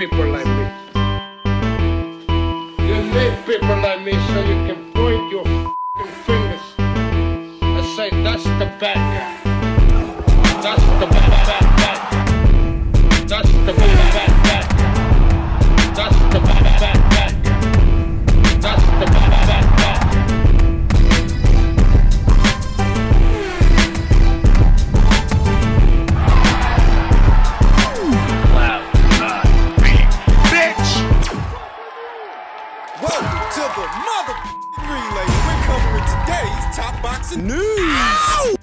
people like me. You need people like me so you can point your f***ing fingers and say, that's the bad guy. That's the bad guy. That's the bad guy. That's the bad guy. That's the bad guy. Welcome to the mother relay. We're covering today's top boxing news.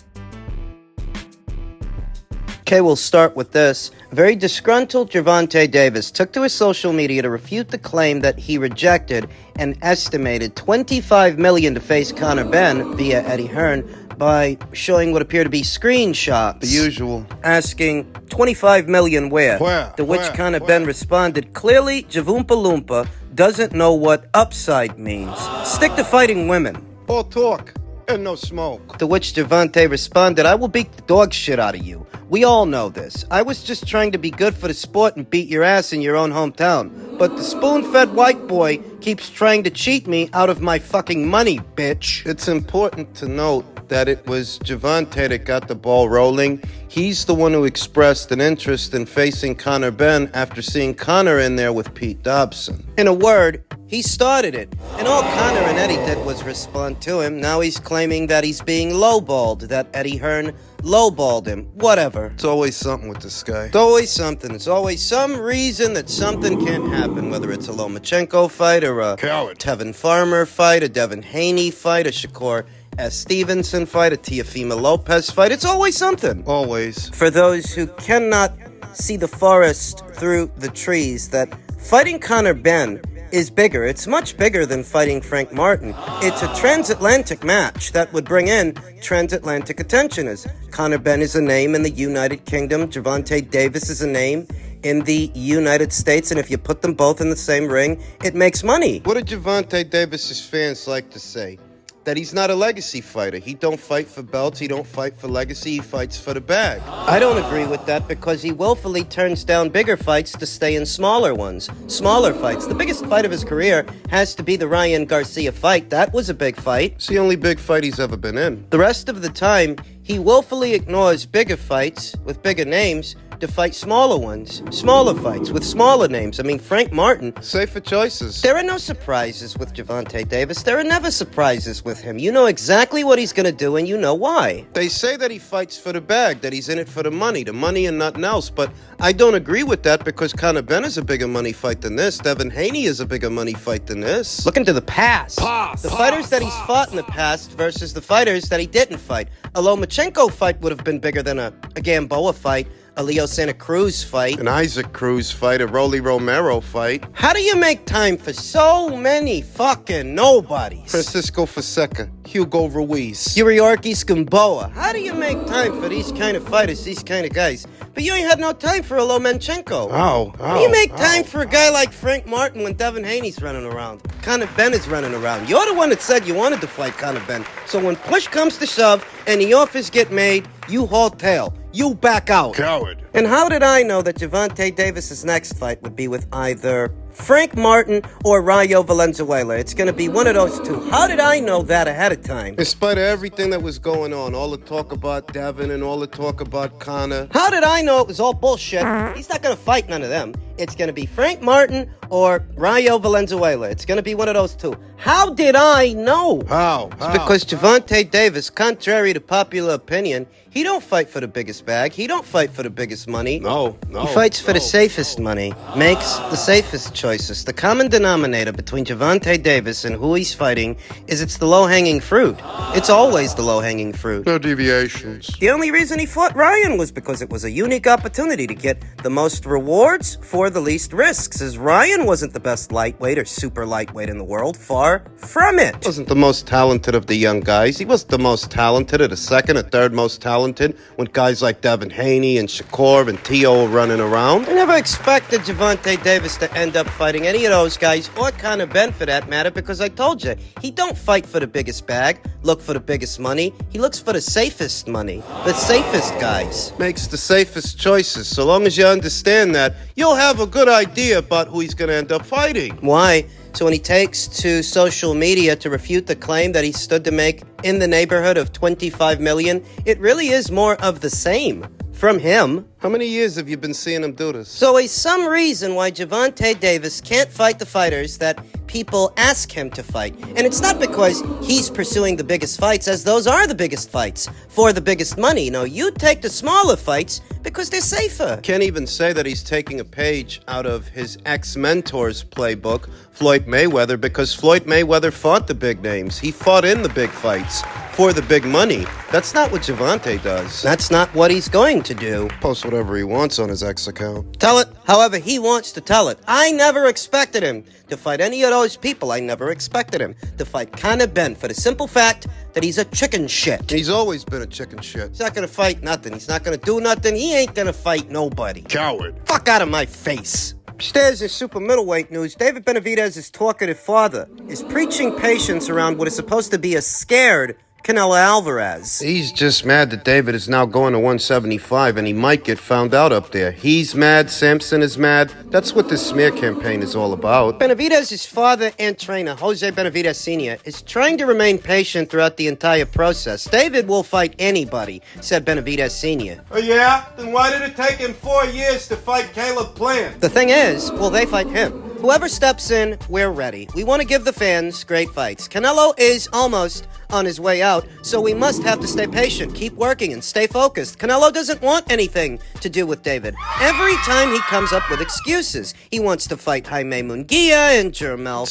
Okay, we'll start with this. Very disgruntled Javante Davis took to his social media to refute the claim that he rejected an estimated $25 million to face Conor Benn via Eddie Hearn by showing what appear to be screenshots. The usual. Asking $25 million where? To which Conor Benn responded, clearly Javumpa Loompa doesn't know what upside means. Stick to fighting women. All talk and no smoke. To which Javante responded, I will beat the dog shit out of you. We all know this. I was just trying to be good for the sport and beat your ass in your own hometown. But the spoon-fed white boy keeps trying to cheat me out of my fucking money, bitch. It's important to note that it was Javante that got the ball rolling. He's the one who expressed an interest in facing Conor Benn after seeing Conor in there with Pete Dobson. In a word, he started it. And all Conor and Eddie did was respond to him. Now he's claiming that he's being lowballed, that Eddie Hearn lowballed him. Whatever. It's always something with this guy. It's always something. It's always some reason that something can't happen, whether it's a Lomachenko fight or a Coward. Tevin Farmer fight, a Devin Haney fight, a Shakur S. Stevenson fight, a Teofimo Lopez fight. It's always something. Always. For those who cannot see the forest through the trees, that fighting Conor Benn is bigger. It's much bigger than fighting Frank Martin. It's a transatlantic match that would bring in transatlantic attention, as Conor Benn is a name in the United Kingdom, Javante Davis is a name in the United States, and if you put them both in the same ring, it makes money. What do Javante Davis's fans like to say? That he's not a legacy fighter. He don't fight for belts. He don't fight for legacy. He fights for the bag. I don't agree with that because he willfully turns down bigger fights to stay in smaller ones. Smaller fights. The biggest fight of his career has to be the Ryan Garcia fight. That was a big fight. It's the only big fight he's ever been in. The rest of the time, he willfully ignores bigger fights with bigger names to fight smaller ones. Smaller fights with smaller names. I mean, Frank Martin. Safer choices. There are no surprises with Javante Davis. There are never surprises with him. You know exactly what he's going to do, and you know why. They say that he fights for the bag, that he's in it for the money and nothing else, but I don't agree with that because Conor Benn is a bigger money fight than this. Devin Haney is a bigger money fight than this. Look into the past. The fighters that he's fought in the past versus the fighters that he didn't fight. A Lomachenko fight would have been bigger than a Gamboa fight, a Leo Santa Cruz fight, An Isaac Cruz fight, a Rolly Romero fight. How do you make time for so many fucking nobodies? Francisco Fonseca, Hugo Ruiz. Yuriorkis Gamboa. How do you make time for these kind of fighters, these kind of guys? But you ain't had no time for a Lomachenko. How do you make time for a guy like Frank Martin when Devin Haney's running around? Conor Benn is running around. You're the one that said you wanted to fight Conor Benn. So when push comes to shove and the offers get made, you haul tail. You back out. Coward. And how did I know that Javante Davis's next fight would be with either Frank Martin or Rayo Valenzuela? It's going to be one of those two. How did I know that ahead of time? In spite of everything that was going on, all the talk about Devin and all the talk about Conor. How did I know it was all bullshit? He's not going to fight none of them. It's going to be Frank Martin or Rayo Valenzuela. It's going to be one of those two. How did I know? How? It's because Javante Davis, contrary to popular opinion, he don't fight for the biggest bag. He don't fight for the biggest money. No. He fights for the safest money. Makes the safest choices. The common denominator between Javante Davis and who he's fighting is it's the low-hanging fruit. It's always the low-hanging fruit. No deviations. The only reason he fought Ryan was because it was a unique opportunity to get the most rewards for the least risks, as Ryan wasn't the best lightweight or super lightweight in the world. Far from it. Wasn't the most talented of the young guys. He wasn't the most talented or the second or third most talented when guys like Devin Haney and Shakur Bellator and T.O. running around. I never expected Javante Davis to end up fighting any of those guys, or Conor Benn for that matter, because I told you, he don't fight for the biggest bag, look for the biggest money. He looks for the safest money, the safest guys. Makes the safest choices. So long as you understand that, you'll have a good idea about who he's going to end up fighting. Why? So when he takes to social media to refute the claim that he stood to make in the neighborhood of $25 million, it really is more of the same from him. How many years have you been seeing him do this? So is some reason why Javante Davis can't fight the fighters that people ask him to fight. And it's not because he's pursuing the biggest fights, as those are the biggest fights for the biggest money. No, you take the smaller fights because they're safer. Can't even say that he's taking a page out of his ex-mentor's playbook, Floyd Mayweather, because Floyd Mayweather fought the big names. He fought in the big fights for the big money. That's not what Javante does. That's not what he's going to do. Post whatever he wants on his ex account. Tell it however he wants to tell it. I never expected him to fight any of those people. I never expected him to fight Conor Benn for the simple fact that he's a chicken shit. He's always been a chicken shit. He's not gonna fight nothing. He's not gonna do nothing. He ain't gonna fight nobody. Coward. Fuck out of my face. Upstairs in super middleweight news, David Benavidez' talkative father is preaching patience around what is supposed to be a scared Canelo Alvarez. He's just mad that David is now going to 175 and he might get found out up there. He's mad, Sampson is mad. That's what this smear campaign is all about. Benavidez' father and trainer, Jose Benavidez Sr., is trying to remain patient throughout the entire process. David will fight anybody, said Benavidez Sr. Oh yeah? Then why did it take him 4 years to fight Caleb Plant? The thing is, will they fight him? Whoever steps in, we're ready. We want to give the fans great fights. Canelo is almost on his way out, so we must have to stay patient, keep working, and stay focused. Canelo doesn't want anything to do with David. Every time he comes up with excuses. He wants to fight Jaime Munguia and Jermall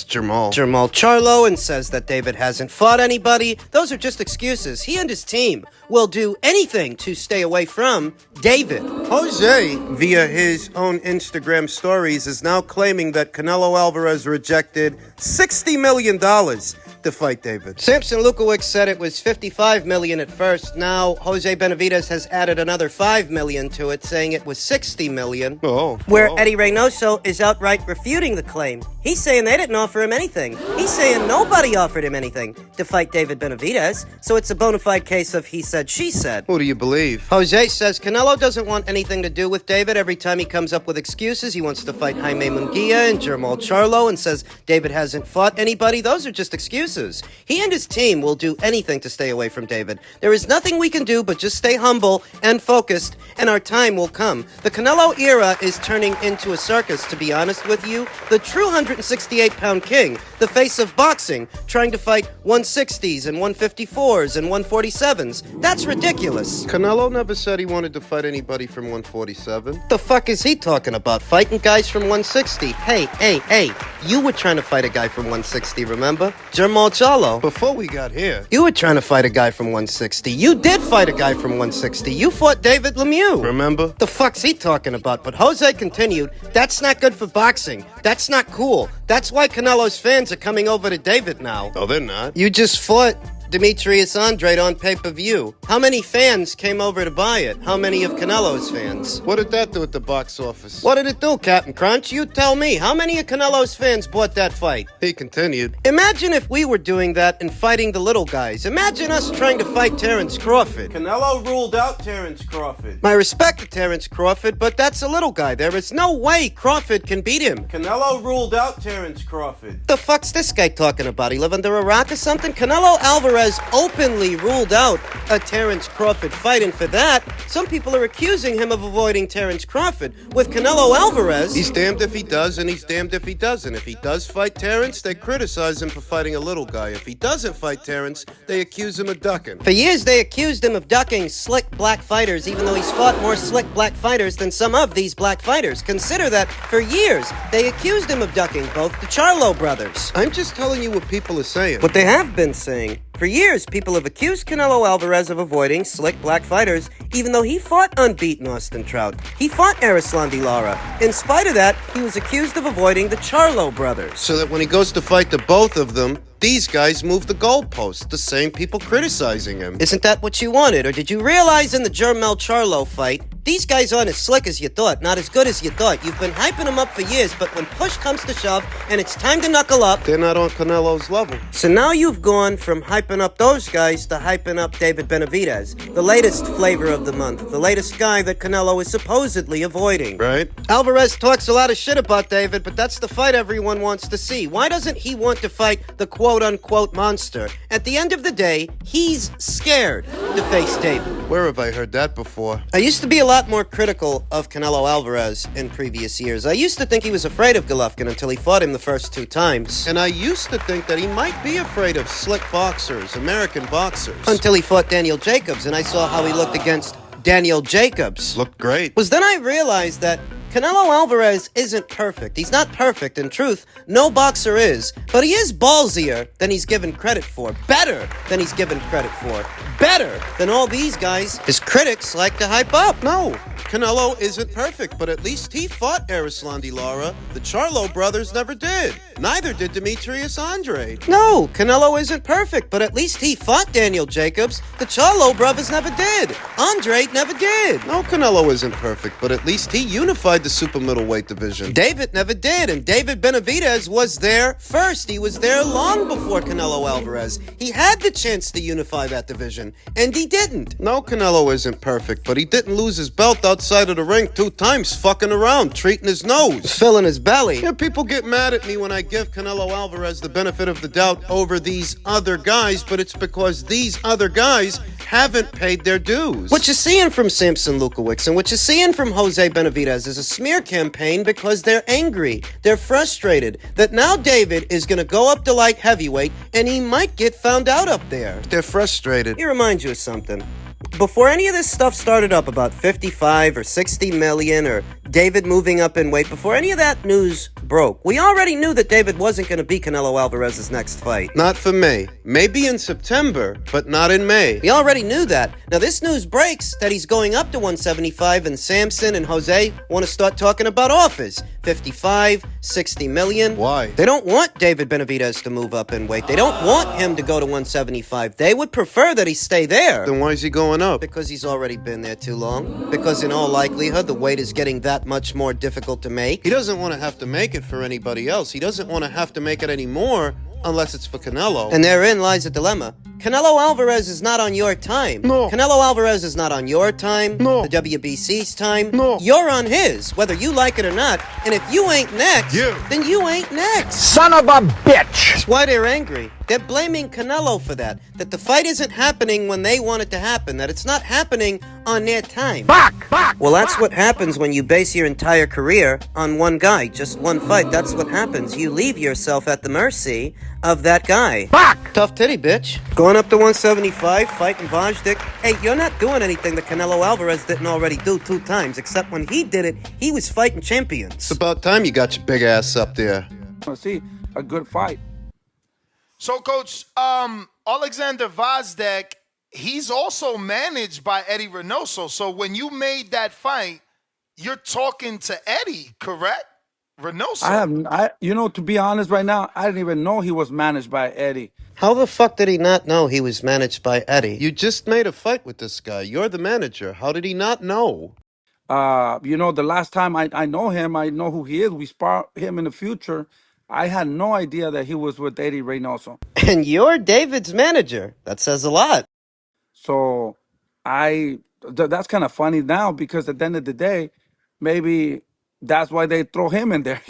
Charlo and says that David hasn't fought anybody. Those are just excuses. He and his team will do anything to stay away from David. Jose, via his own Instagram stories, is now claiming that Canelo Alvarez rejected $60 million to fight David. Samson Lukowicz said it was $55 million at first. Now, Jose Benavidez has added another $5 million to it, saying it was $60 million. Where Eddie Reynoso is outright refuting the claim. He's saying they didn't offer him anything. He's saying nobody offered him anything to fight David Benavidez. So it's a bona fide case of he said, she said. Who do you believe? Jose says Canelo doesn't want anything to do with David. Every time he comes up with excuses, he wants to fight Jaime Munguia and Jermall Charlo and says David hasn't fought anybody. Those are just excuses. He and his team will do anything to stay away from David. There is nothing we can do but just stay humble and focused, and our time will come. The Canelo era is turning into a circus, to be honest with you. The true 168-pound king, the face of boxing, trying to fight 160s and 154s and 147s. That's ridiculous. Canelo never said he wanted to fight anybody from 147. The fuck is he talking about? Fighting guys from 160? Hey, you were trying to fight a guy from 160, remember? Jermall Charlo. Before we got here, You were trying to fight a guy from 160. You did fight a guy from 160. You fought David Lemieux. remember? The fuck's he talking about? But Jose continued, that's not good for boxing. That's not cool. That's why Canelo's fans are coming over to David now. No, they're not. You just fought Demetrius Andrade on pay-per-view. How many fans came over to buy it? How many of Canelo's fans? What did that do at the box office? What did it do, Captain Crunch? You tell me. How many of Canelo's fans bought that fight? He continued. Imagine if we were doing that and fighting the little guys. Imagine us trying to fight Terrence Crawford. Canelo ruled out Terrence Crawford. My respect to Terrence Crawford, but that's a little guy. There is no way Crawford can beat him. Canelo ruled out Terrence Crawford. The fuck's this guy talking about? He live under a rock or something? Canelo Alvarez openly ruled out a Terrence Crawford fight, and for that, some people are accusing him of avoiding Terrence Crawford. With Canelo Alvarez, He's damned if he does, and he's damned if he doesn't. If he does fight Terrence, they criticize him for fighting a little guy. If he doesn't fight Terrence, they accuse him of ducking. for years they accused him of ducking slick black fighters, even though he's fought more slick black fighters than some of these black fighters. Consider that for years they accused him of ducking both the Charlo brothers. I'm just telling you what people are saying. What they have been saying. For years, people have accused Canelo Alvarez of avoiding slick black fighters, even though he fought unbeaten Austin Trout. He fought Erislandy Lara. In spite of that, he was accused of avoiding the Charlo brothers. So that when he goes to fight the both of them, These guys move the goalposts, the same people criticizing him. Isn't that what you wanted? Or did you realize in the Jermel Charlo fight, these guys aren't as slick as you thought, not as good as you thought. You've been hyping them up for years, but when push comes to shove and it's time to knuckle up, They're not on Canelo's level. so now you've gone from hyping up those guys to hyping up David Benavidez, the latest flavor of the month, the latest guy that Canelo is supposedly avoiding. Right? Alvarez talks a lot of shit about David, but that's the fight everyone wants to see. Why doesn't he want to fight the quote-unquote monster? At the end of the day, he's scared to face David. Where have I heard that before? I used to be a lot more critical of Canelo Alvarez in previous years. I used to think he was afraid of Golovkin until he fought him the first 2 times. And I used to think that he might be afraid of slick boxers, American boxers. Until he fought Daniel Jacobs, and I saw how he looked against Daniel Jacobs. Looked great. Was then I realized that Canelo Alvarez isn't perfect. He's not perfect. In truth, no boxer is. But he is ballsier than he's given credit for. Better than he's given credit for. Better than all these guys his critics like to hype up. No, Canelo isn't perfect, but at least he fought Erislandy Lara. The Charlo brothers never did. Neither did Demetrius Andrade. No, Canelo isn't perfect, but at least he fought Daniel Jacobs. The Charlo brothers never did. Andrade never did. No, Canelo isn't perfect, but at least he unified the super middleweight division. David never did, and David Benavidez was there first. He was there long before Canelo Alvarez. He had the chance to unify that division, and he didn't. No, Canelo isn't perfect, but he didn't lose his belt outside of the ring 2 times fucking around, treating his nose. Filling his belly. Yeah, people get mad at me when I give Canelo Alvarez the benefit of the doubt over these other guys, but it's because these other guys haven't paid their dues. What you're seeing from Samson Lukowicz and what you're seeing from Jose Benavidez is a smear campaign because they're angry. They're frustrated that now David is going to go up to light heavyweight and he might get found out up there. They're frustrated. Let me remind you of something. Before any of this stuff started up about 55 or 60 million or David moving up in weight, before any of that news broke, we already knew that David wasn't going to beat Canelo Alvarez's next fight. Not for May. Maybe in September, but not in May. We already knew that. Now this news breaks that he's going up to 175 and Samson and Jose want to start talking about offers. 55, 60 million. Why? They don't want David Benavidez to move up in weight. They don't want him to go to 175. They would prefer that he stay there. Then why is he going up? Because he's already been there too long. Because in all likelihood, the weight is getting that much more difficult to make. He doesn't want to have to make it for anybody else. He doesn't want to have to make it anymore unless it's for Canelo. And therein lies a dilemma. Canelo Alvarez is not on your time. No. Canelo Alvarez is not on your time. No. The WBC's time. No. You're on his, whether you like it or not. And if you ain't next, then you ain't next. Son of a bitch! That's why they're angry. They're blaming Canelo for that. That the fight isn't happening when they want it to happen. That it's not happening on their time. Back! Well, that's what happens when you base your entire career on one guy, just one fight. That's what happens. You leave yourself at the mercy of that guy. Back! Tough titty, bitch. Going up to 175, fighting Gvozdyk. Hey, you're not doing anything that Canelo Alvarez didn't already do 2 times, except when he did it, he was fighting champions. It's about time you got your big ass up there. See a good fight. So, Coach, Alexander Gvozdyk, he's also managed by Eddie Reynoso. So when you made that fight, you're talking to Eddie, correct? Reynoso. To be honest right now, I didn't even know he was managed by Eddie. How the fuck did he not know he was managed by Eddie? You just made a fight with this guy. You're the manager. How did he not know? The last time I know him, I know who he is. We spar him in the future. I had no idea that he was with Eddie Reynoso. And you're David's manager. That says a lot. So that's kind of funny now because at the end of the day, maybe that's why they throw him in there.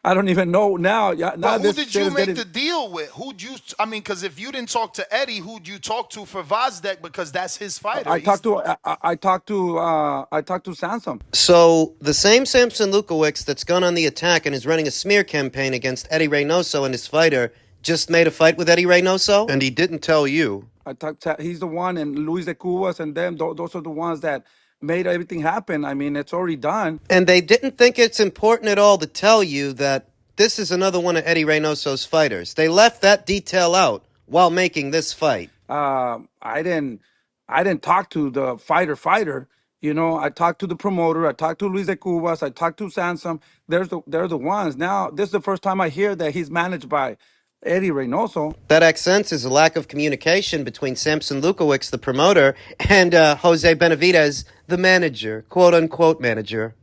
I don't even know now. Yeah, now But who did you make the deal with? Because if you didn't talk to Eddie, who'd you talk to for Gvozdyk? Because that's his fighter. I talked to Sansom. So the same Samson Lukowicz that's gone on the attack and is running a smear campaign against Eddie Reynoso and his fighter just made a fight with Eddie Reynoso? And he didn't tell you. He's the one, and Luis de Cubas and them, those are the ones that made everything happen. I mean, it's already done. And they didn't think it's important at all to tell you that this is another one of Eddie Reynoso's fighters. They left that detail out while making this fight. I didn't talk to the fighter. I talked to the promoter. I talked to Luis de Cubas. I talked to Sansom. They're the ones. Now, this is the first time I hear that he's managed by Eddie Reynoso. That accent is a lack of communication between Samson Lukowicz, the promoter, and Jose Benavidez, the manager, quote-unquote manager.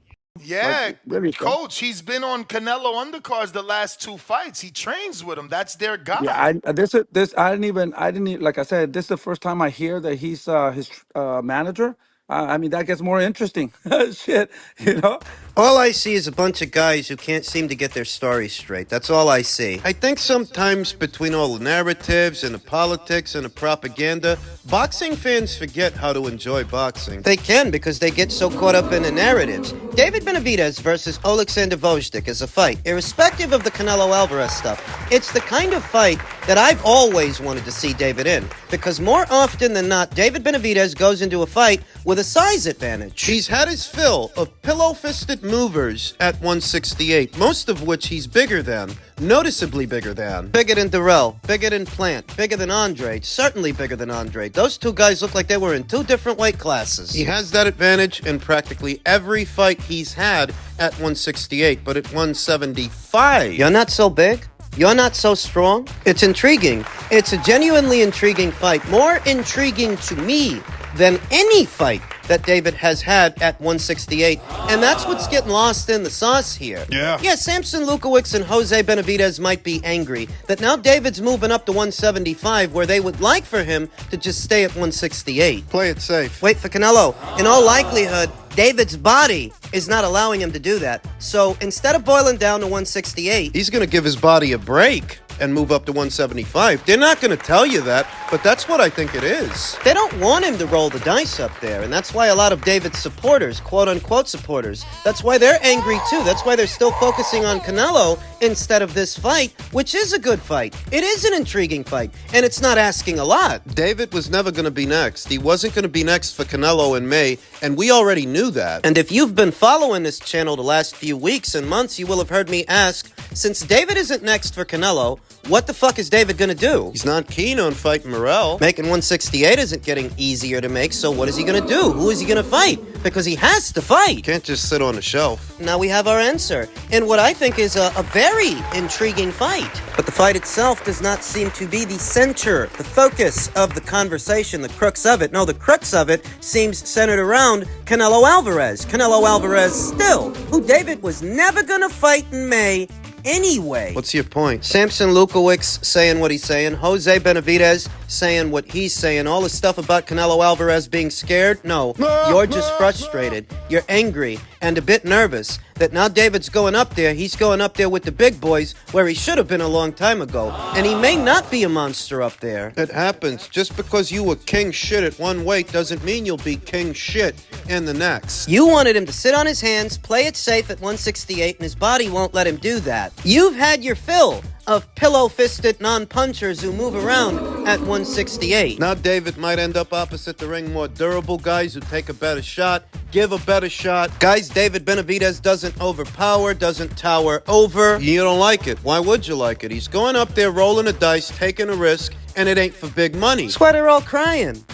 Yeah, really, so. coach, he's been on Canelo undercards the last 2 fights. He trains with him. That's their guy. Yeah, I didn't even, like I said, this is the first time I hear that he's his manager. I mean, that gets more interesting. Shit, you know. All I see is a bunch of guys who can't seem to get their stories straight. That's all I see. I think sometimes between all the narratives and the politics and the propaganda, boxing fans forget how to enjoy boxing. They can because they get so caught up in the narratives. David Benavidez versus Alexander Gvozdyk is a fight, irrespective of the Canelo Alvarez stuff. It's the kind of fight that I've always wanted to see David in, because more often than not, David Benavidez goes into a fight with a size advantage. He's had his fill of pillow-fisted movers at 168, most of which he's bigger than, noticeably bigger than. Bigger than Durrell, bigger than Plant, bigger than Andre, certainly bigger than Andre. Those two guys look like they were in two different weight classes. He has that advantage in practically every fight he's had at 168, but at 175... You're not so big? You're not so strong? It's intriguing. It's a genuinely intriguing fight. More intriguing to me than any fight that David has had at 168. And that's what's getting lost in the sauce here. Yeah, Samson Lukowicz and Jose Benavidez might be angry that now David's moving up to 175 where they would like for him to just stay at 168. Play it safe. Wait for Canelo. In all likelihood, David's body is not allowing him to do that. So instead of boiling down to 168, He's going to give his body a break and move up to 175. They're not going to tell you that, but that's what I think it is. they don't want him to roll the dice up there, and that's why a lot of David's supporters, quote-unquote supporters, that's why they're angry too. That's why they're still focusing on Canelo instead of this fight, which is a good fight. It is an intriguing fight, and it's not asking a lot. David was never going to be next. He wasn't going to be next for Canelo in May, and we already knew that. And if you've been following this channel the last few weeks and months, you will have heard me ask, since David isn't next for Canelo, what the fuck is David gonna do? He's not keen on fighting Morrell. Making 168 isn't getting easier to make, so what is he gonna do? Who is he gonna fight? Because he has to fight. Can't just sit on the shelf. Now we have our answer, in what I think is a very intriguing fight. But the fight itself does not seem to be the center, the focus of the conversation, the crux of it. No, the crux of it seems centered around Canelo Alvarez. Canelo Alvarez still, who David was never gonna fight in May anyway. What's your point? Samson Lukowicz saying what he's saying, Jose Benavidez saying what he's saying, all the stuff about Canelo Alvarez being scared. No, you're just frustrated. You're angry and a bit nervous that now David's going up there. He's going up there with the big boys where he should have been a long time ago. And he may not be a monster up there. It happens. Just because you were king shit at one weight doesn't mean you'll be king shit in the next. You wanted him to sit on his hands, play it safe at 168, and his body won't let him do that. You've had your fill of pillow-fisted non-punchers who move around at 168. Now David might end up opposite the ring more durable guys who take a better shot, give a better shot. Guys David Benavidez doesn't overpower, doesn't tower over. You don't like it. Why would you like it? He's going up there rolling a dice, taking a risk, and it ain't for big money. That's why they're all crying.